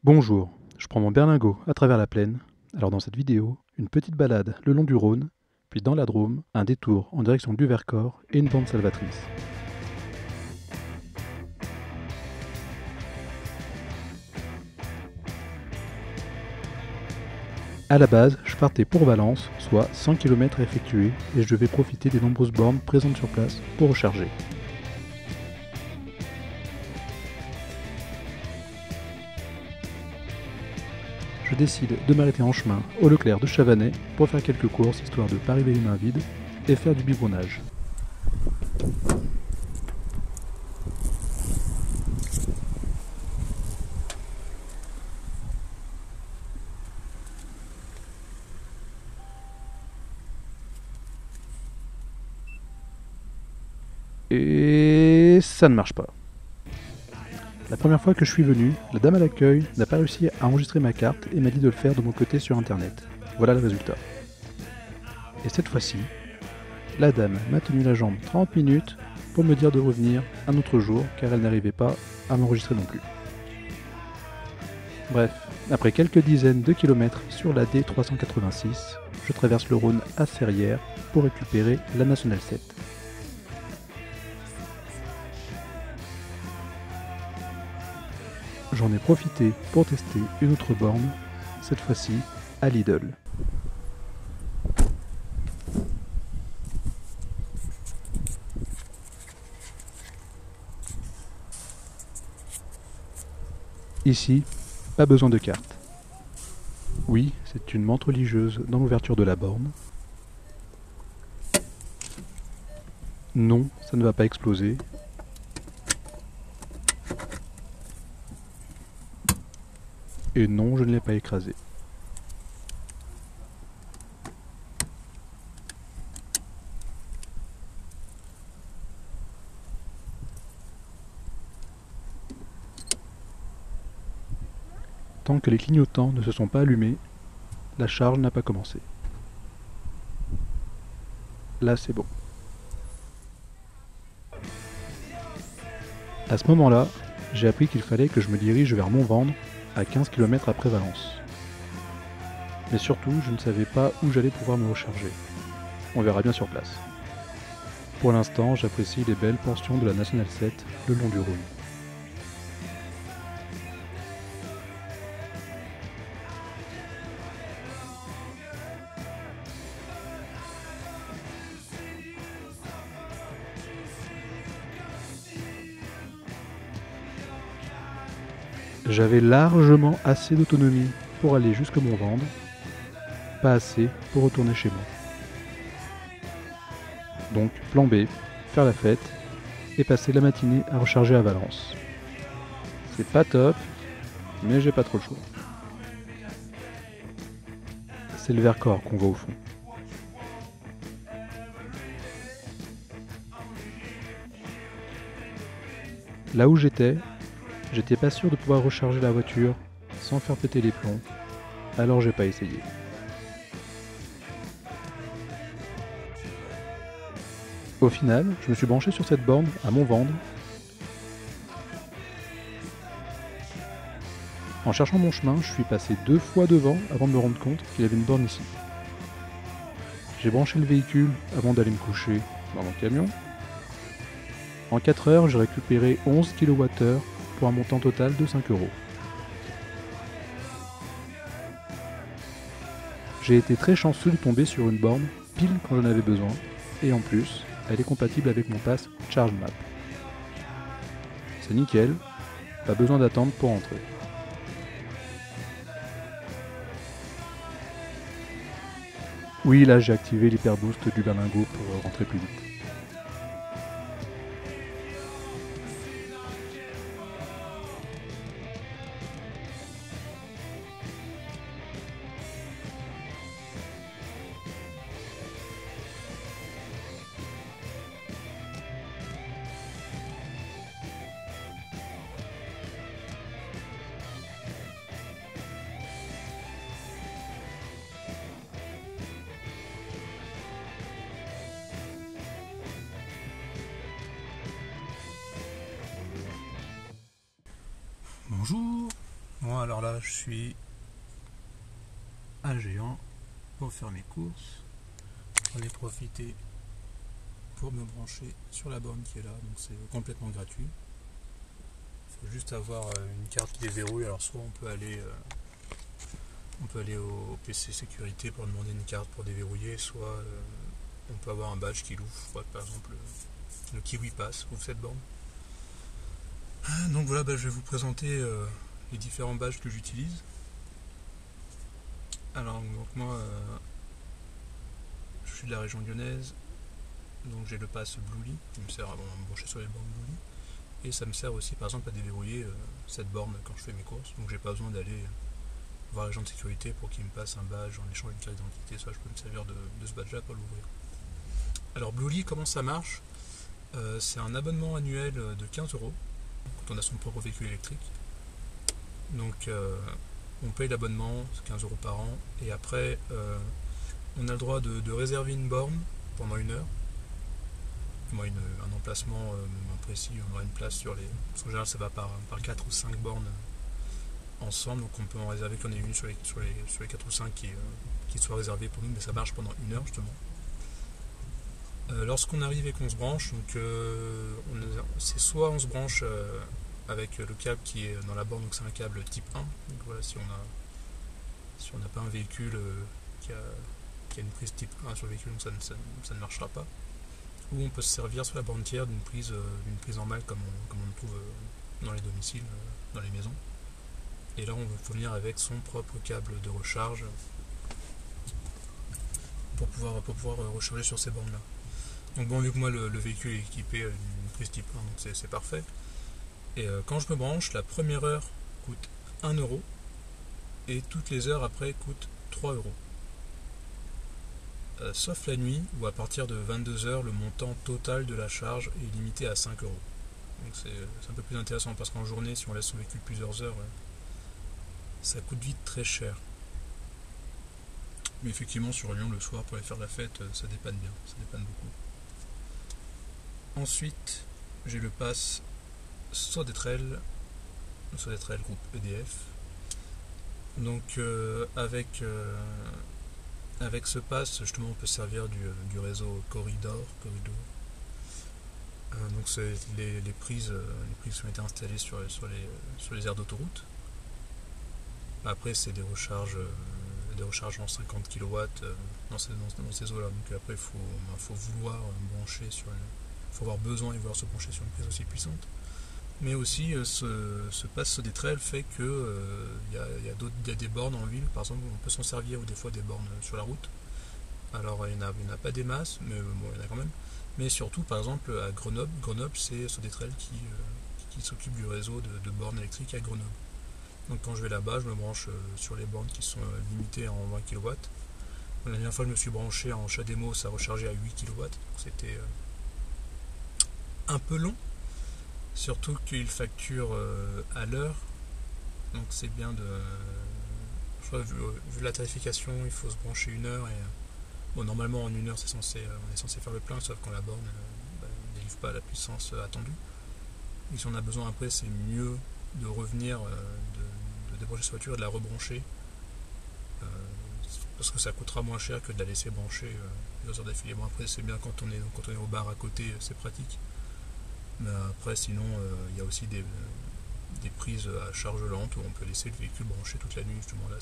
Bonjour, je prends mon berlingot à travers la plaine. Alors dans cette vidéo, une petite balade le long du Rhône, puis dans la Drôme, un détour en direction du Vercors et une bande salvatrice. A la base, je partais pour Valence, soit 100 km à effectuer, et je devais profiter des nombreuses bornes présentes sur place pour recharger. Je décide de m'arrêter en chemin au Leclerc de Chavanais pour faire quelques courses histoire de ne pas arriver les mains vides et faire du biberonnage. Et ça ne marche pas. La première fois que je suis venu, la dame à l'accueil n'a pas réussi à enregistrer ma carte et m'a dit de le faire de mon côté sur internet. Voilà le résultat. Et cette fois-ci, la dame m'a tenu la jambe 30 minutes pour me dire de revenir un autre jour car elle n'arrivait pas à m'enregistrer non plus. Bref, après quelques dizaines de kilomètres sur la D386, je traverse le Rhône à Serrières pour récupérer la Nationale 7. J'en ai profité pour tester une autre borne, cette fois-ci à Lidl. Ici, pas besoin de carte. Oui, c'est une menthe religieuse dans l'ouverture de la borne. Non, ça ne va pas exploser. Et non, je ne l'ai pas écrasé. Tant que les clignotants ne se sont pas allumés, la charge n'a pas commencé. Là, c'est bon. À ce moment-là, j'ai appris qu'il fallait que je me dirige vers Montvendre, à 15 km après Valence. Mais surtout, je ne savais pas où j'allais pouvoir me recharger. On verra bien sur place. Pour l'instant, j'apprécie les belles portions de la Nationale 7 le long du Rhône. J'avais largement assez d'autonomie pour aller jusque Montvendre, pas assez pour retourner chez moi. Donc, plan B, faire la fête et passer la matinée à recharger à Valence. C'est pas top, mais j'ai pas trop le choix. C'est le Vercors qu'on voit au fond. Là où j'étais pas sûr de pouvoir recharger la voiture sans faire péter les plombs, alors j'ai pas essayé. Au final, je me suis branché sur cette borne à Montvendre. En cherchant mon chemin, je suis passé 2 fois devant avant de me rendre compte qu'il y avait une borne ici. J'ai branché le véhicule avant d'aller me coucher dans mon camion. En 4 heures, j'ai récupéré 11 kWh pour un montant total de 5 euros. J'ai été très chanceux de tomber sur une borne pile quand j'en avais besoin, et en plus, elle est compatible avec mon pass ChargeMap. C'est nickel, pas besoin d'attendre pour entrer. Oui, là j'ai activé l'hyperboost du berlingot pour rentrer plus vite. Bonjour, moi Bon, alors là, je suis à Géant pour faire mes courses. J'en ai profité pour me brancher sur la borne qui est là, donc c'est complètement gratuit. Il faut juste avoir une carte qui déverrouille. Alors soit on peut aller au PC sécurité pour demander une carte pour déverrouiller, soit on peut avoir un badge qui l'ouvre, par exemple le Kiwi Pass ouvre cette borne. Donc voilà, je vais vous présenter les différents badges que j'utilise. Alors donc moi je suis de la région lyonnaise, donc j'ai le pass Bluely qui me sert à me brancher sur les bornes Bluely, et ça me sert aussi par exemple à déverrouiller cette borne quand je fais mes courses, donc j'ai pas besoin d'aller voir les gens de sécurité pour qu'ils me passent un badge en échange d'une carte d'identité. Ça, je peux me servir de ce badge là pour l'ouvrir. Alors Bluely, comment ça marche? C'est un abonnement annuel de 15 € quand on a son propre véhicule électrique. Donc on paye l'abonnement, c'est 15 € par an, et après on a le droit de réserver une borne pendant 1 heure. Moi, un emplacement précis, on aura une place sur les... Parce qu'en général ça va par 4 ou 5 bornes ensemble, donc on peut en réserver qu'on ait une sur les 4 ou 5 qui soit réservée pour nous, mais ça marche pendant 1 heure justement. Lorsqu'on arrive et qu'on se branche, donc c'est soit on se branche avec le câble qui est dans la borne, donc c'est un câble type 1, donc voilà, si on n'a pas un véhicule qui a une prise type 1 sur le véhicule, donc ça ne marchera pas. Ou on peut se servir sur la borne tiers d'une prise en mâle comme on le trouve dans les domiciles, dans les maisons. Et là on faut venir avec son propre câble de recharge pour pouvoir recharger sur ces bornes là. Donc bon, vu que moi le véhicule est équipé d'une prise type 1, donc c'est parfait. Et quand je me branche, la première heure coûte 1 € et toutes les heures après coûtent 3 €. Sauf la nuit où à partir de 22 h le montant total de la charge est limité à 5 €. Donc c'est un peu plus intéressant parce qu'en journée, si on laisse son véhicule plusieurs heures, ça coûte vite très cher. Mais effectivement, sur Lyon, le soir, pour aller faire la fête, ça dépanne bien, ça dépanne beaucoup. Ensuite, j'ai le pass Sodetrel groupe EDF. Donc avec ce pass, justement, on peut servir du réseau Corridor. Donc c'est les prises qui ont été installées sur les aires d'autoroute. Après, c'est des recharges en 50 kW dans ces eaux-là. Donc après, il faut vouloir brancher faut avoir besoin et vouloir se brancher sur une prise aussi puissante. Mais aussi, ce pass Sodetrel fait que il y a des bornes en ville, par exemple, où on peut s'en servir, ou des fois des bornes sur la route. Alors, il n'y en a pas des masses, mais bon, il y en a quand même. Mais surtout, par exemple, à Grenoble, c'est Sodetrel qui s'occupe du réseau de bornes électriques à Grenoble. Donc quand je vais là-bas, je me branche sur les bornes qui sont limitées en 20 kW. La dernière fois que je me suis branché en CHAdeMO, ça rechargeait à 8 kW. Donc c'était un peu long. Surtout qu'il facture à l'heure. Donc c'est bien de... Je crois, vu la tarification, il faut se brancher 1 heure. Et, bon, normalement en 1 heure, on est censé faire le plein, sauf quand la borne ne délivre pas la puissance attendue. Et si on a besoin après, c'est mieux de revenir, de débrancher sa voiture et de la rebrancher, parce que ça coûtera moins cher que de la laisser brancher plusieurs heures d'affilée. Bon, après c'est bien quand on est au bar à côté, c'est pratique, mais après sinon il y a aussi des prises à charge lente où on peut laisser le véhicule branché toute la nuit, justement. Là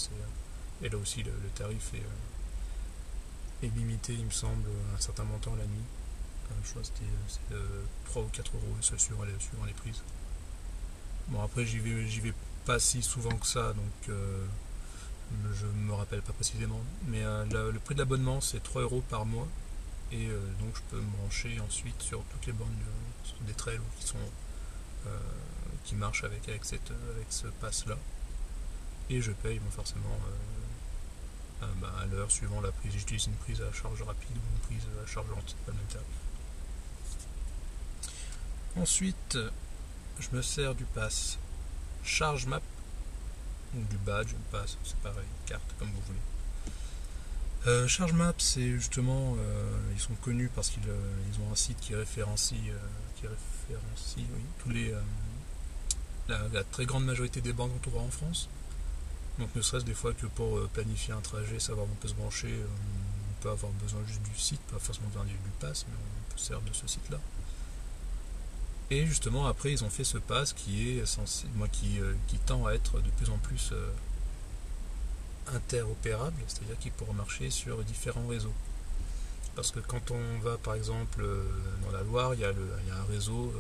et là aussi le tarif est limité, il me semble, à un certain montant la nuit. Je crois que c'est 3 ou 4 € suivant les prises. Bon, après j'y vais pas si souvent que ça, donc je me rappelle pas précisément. Mais le prix de l'abonnement, c'est 3 € par mois, et donc je peux me brancher ensuite sur toutes les bornes des trails qui marchent avec ce pass là, et je paye forcément à l'heure suivant la prise. J'utilise une prise à charge rapide ou une prise à charge lente, c'est pas le même tarif. Ensuite, je me sers du pass ChargeMap, ou du badge, pass, c'est pareil, carte, comme vous voulez. ChargeMap, c'est justement, ils sont connus parce qu'ils ont un site qui référencie tous la très grande majorité des bornes qu'on trouvera en France. Donc ne serait-ce des fois que pour planifier un trajet, savoir où on peut se brancher, on peut avoir besoin juste du site, pas forcément besoin du pass, mais on peut se servir de ce site-là. Et justement après ils ont fait ce pass qui est censé, qui tend à être de plus en plus interopérable, c'est-à-dire qu'il pourra marcher sur différents réseaux. Parce que quand on va par exemple dans la Loire, il y a un réseau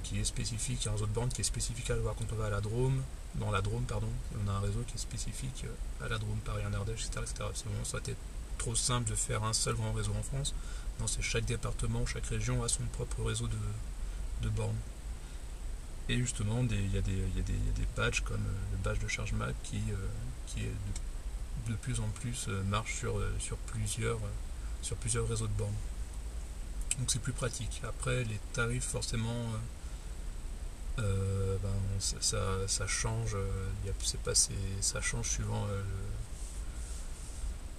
qui est spécifique, il y a un réseau de bornes qui est spécifique à la Loire. Quand on va à la Drôme, dans la Drôme, pardon, on a un réseau qui est spécifique à la Drôme, Paris en Ardèche, etc. C'est vraiment, ça aurait été trop simple de faire un seul grand réseau en France. Non, c'est chaque département, chaque région a son propre réseau de bornes. Et justement, il y a des badges comme le badge de ChargeMap qui est de plus en plus marche sur plusieurs réseaux de bornes. Donc c'est plus pratique. Après, les tarifs, forcément, ça change. Ça change suivant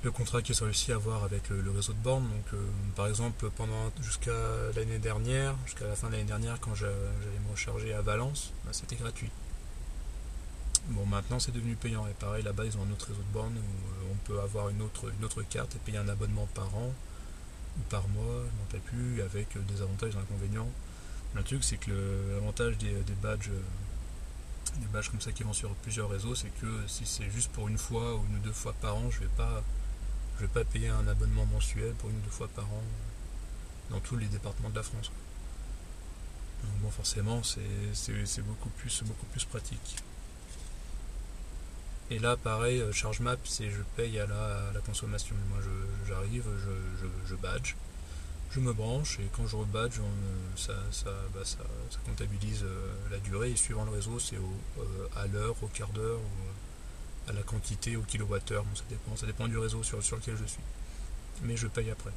le contrat qu'ils ont réussi à avoir avec le réseau de bornes. Donc, par exemple, jusqu'à la fin de l'année dernière, quand j'allais me recharger à Valence, c'était gratuit. Bon, maintenant c'est devenu payant. Et pareil, là-bas, ils ont un autre réseau de bornes où on peut avoir une autre carte et payer un abonnement par an ou par mois, je ne m'en rappelle plus, avec des avantages et des inconvénients. Le truc, c'est que l'avantage des badges comme ça qui vont sur plusieurs réseaux, c'est que si c'est juste pour une fois ou une ou deux fois par an, je vais pas payer un abonnement mensuel pour une ou deux fois par an dans tous les départements de la France. Donc bon, forcément, c'est beaucoup plus pratique. Et là, pareil, ChargeMap, c'est je paye à la consommation. Moi, j'arrive, je badge, je me branche et quand je rebadge, ça comptabilise la durée et suivant le réseau, c'est à l'heure, au quart d'heure, ou à la quantité, au kilowattheure. Bon, ça dépend du réseau sur lequel je suis. Mais je paye après.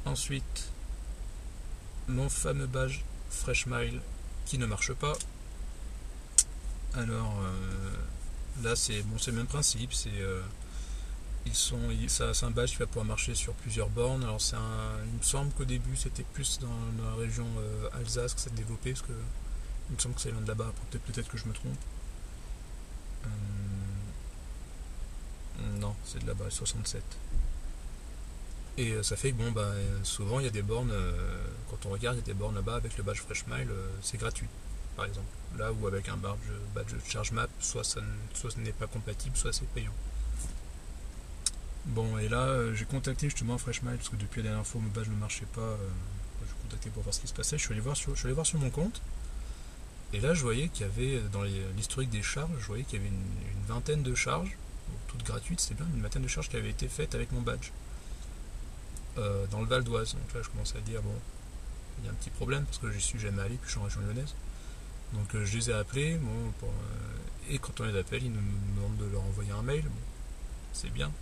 Ensuite, mon fameux badge FreshMile qui ne marche pas. Alors là c'est le même principe, c'est un badge qui va pouvoir marcher sur plusieurs bornes. Alors il me semble qu'au début c'était plus dans la région Alsace que ça s'est développé, parce que il me semble que ça vient de là-bas, peut-être que je me trompe. Non, c'est de là-bas, 67. Et ça fait que souvent il y a des bornes, quand on regarde, il y a des bornes là-bas avec le badge FreshMile, c'est gratuit. Par exemple, là où avec un badge ChargeMap, soit ce n'est pas compatible, soit c'est payant. Bon, et là j'ai contacté justement FreshMile parce que depuis la dernière fois mon badge ne marchait pas. J'ai contacté pour voir ce qui se passait. Je suis allé voir sur mon compte, et là je voyais qu'il y avait dans l'historique des charges, je voyais qu'il y avait une vingtaine de charges, toutes gratuites, c'est bien, une vingtaine de charges qui avaient été faites avec mon badge dans le Val d'Oise. Donc là je commence à dire bon, il y a un petit problème parce que j'y suis jamais allé, puis je suis en région lyonnaise. Donc je les ai appelés, et quand on les appelle, ils nous demandent de leur envoyer un mail. Bon, c'est bien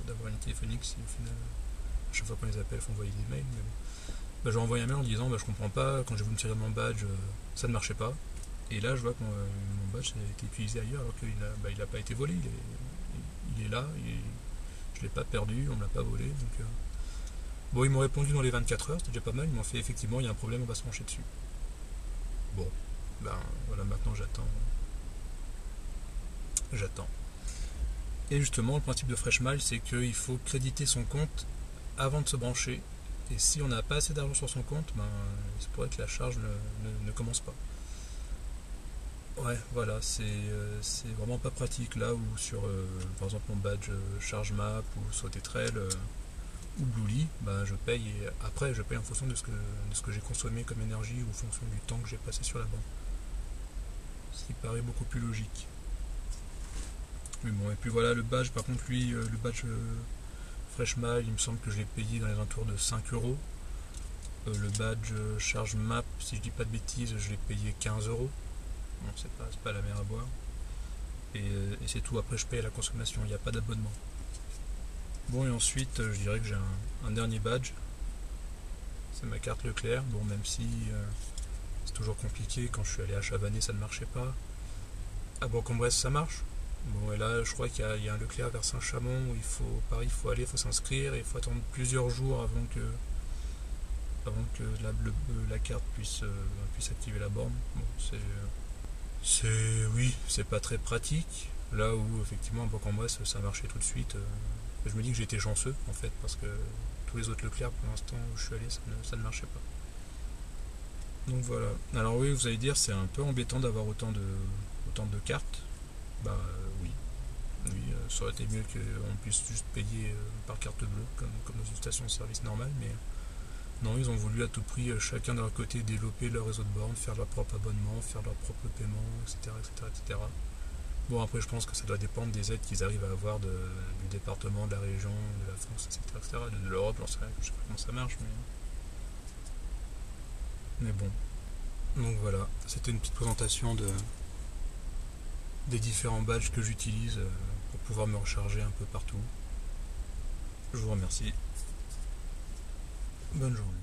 d'avoir une téléphonique si au final, à chaque fois qu'on les appelle, il faut envoyer des mails. Mais bon. J'ai envoyé un mail en disant je comprends pas, quand j'ai voulu me tirer de mon badge, ça ne marchait pas. Et là je vois que mon badge a été utilisé ailleurs alors qu'il n'a pas été volé, il est là, je ne l'ai pas perdu, on ne l'a pas volé. Donc, bon, ils m'ont répondu dans les 24 heures, c'était déjà pas mal, ils m'ont fait effectivement il y a un problème, on va se pencher dessus. Bon. Voilà, maintenant j'attends. Et justement, le principe de FreshMile, c'est qu'il faut créditer son compte avant de se brancher. Et si on n'a pas assez d'argent sur son compte, il se pourrait que la charge ne commence pas. Ouais, voilà, c'est vraiment pas pratique là où sur, par exemple, mon badge ChargeMap ou Sauterelle ou Bluely, je paye et après je paye en fonction de ce que j'ai consommé comme énergie ou en fonction du temps que j'ai passé sur la borne. Ce qui paraît beaucoup plus logique. Mais bon, et puis voilà, le badge, par contre, lui, le badge FreshMile, il me semble que je l'ai payé dans les alentours de 5 euros. Le badge ChargeMap, si je dis pas de bêtises, je l'ai payé 15 euros. Bon, c'est pas la mer à boire. Et c'est tout, après je paye à la consommation, il n'y a pas d'abonnement. Bon, et ensuite, je dirais que j'ai un dernier badge. C'est ma carte Leclerc. Bon, même si c'est toujours compliqué, quand je suis allé à Chavannes, ça ne marchait pas. À Bourg-en-Bresse, ça marche. Bon, et là, je crois qu'il y a un Leclerc vers Saint-Chamond où il faut s'inscrire et il faut attendre plusieurs jours avant que la carte puisse activer la borne. Bon, Oui, c'est pas très pratique. Là où effectivement, Bourg en Bresse, ça marchait tout de suite. Je me dis que j'étais chanceux en fait, parce que tous les autres Leclerc pour l'instant où je suis allé, ça ne marchait pas. Donc voilà. Alors oui, vous allez dire, c'est un peu embêtant d'avoir autant de cartes. Bah oui. Oui, ça aurait été mieux qu'on puisse juste payer par carte bleue, comme dans une station-service normale, mais non, ils ont voulu à tout prix, chacun de leur côté, développer leur réseau de bornes, faire leur propre abonnement, faire leur propre paiement, etc., etc., etc. Bon, après, je pense que ça doit dépendre des aides qu'ils arrivent à avoir du département, de la région, de la France, etc., etc., de l'Europe, je sais pas comment ça marche, mais bon. Donc voilà, c'était une petite présentation des différents badges que j'utilise pour pouvoir me recharger un peu partout. Je vous remercie. Bonne journée.